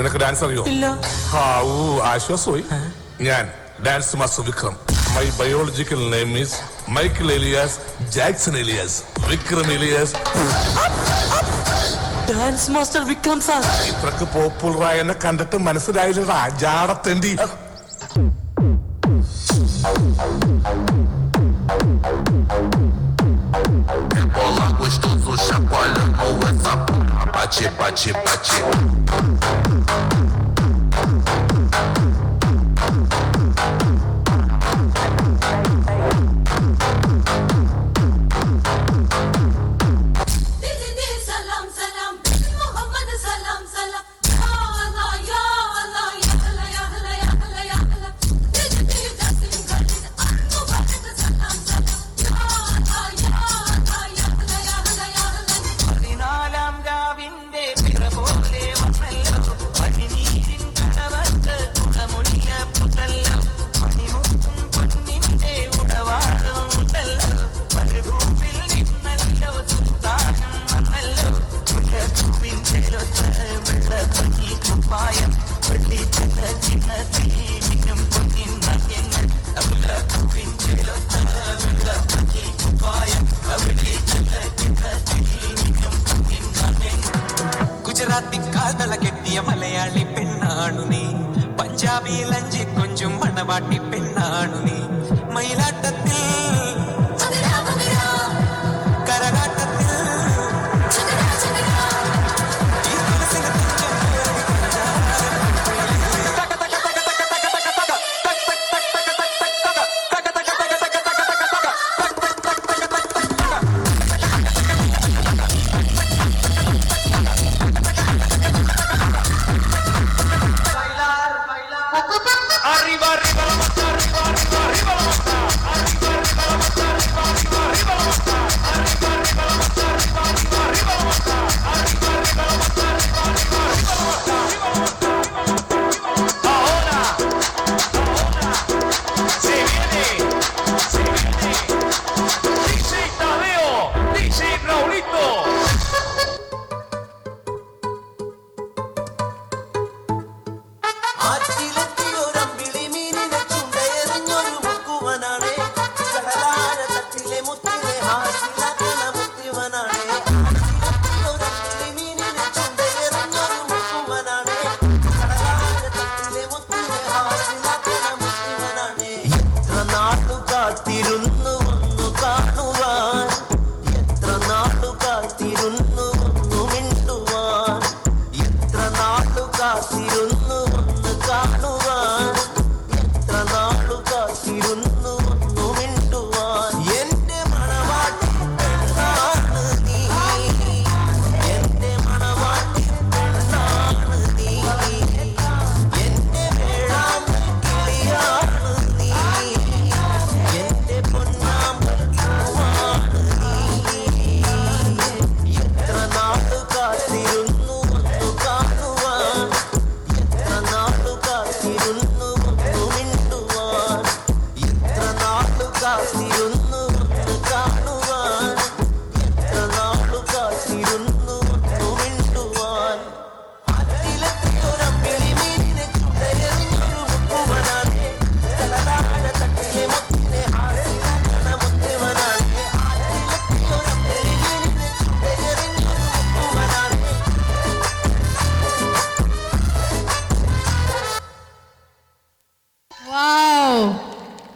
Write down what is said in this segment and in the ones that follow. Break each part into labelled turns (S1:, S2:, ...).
S1: നിനക്ക് ഡാൻസ് അറിയോ? ആശ്വാസമായി. ഞാൻ dance master Vikram. My biological name is Michael alias Jackson alias Vikram alias.
S2: Dance master Vikram sir.
S1: ഇത്രക്ക് പോപ്പുലറായ എന്നെ കണ്ടിട്ട് മനസ്സിലായില്ലടാ ജാടത്തേണ്ടി.
S3: Bola gostoso, chacoalhando essa porra. Bate, bate, bate.
S4: കാതള കെട്ടിയ മലയാളി പെണ്ണാണു നീ, പഞ്ചാബി ലഞ്ചി കൊഞ്ചും മണവാട്ടി പെണ്ണാണു നീ. മയിലാട്ടത്തിൽ കരകാട്ടത്തിൽ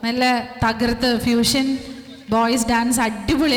S5: നല്ല തകർത്ത് ഫ്യൂഷൻ ബോയ്സ് ഡാൻസ് അടിപൊളി.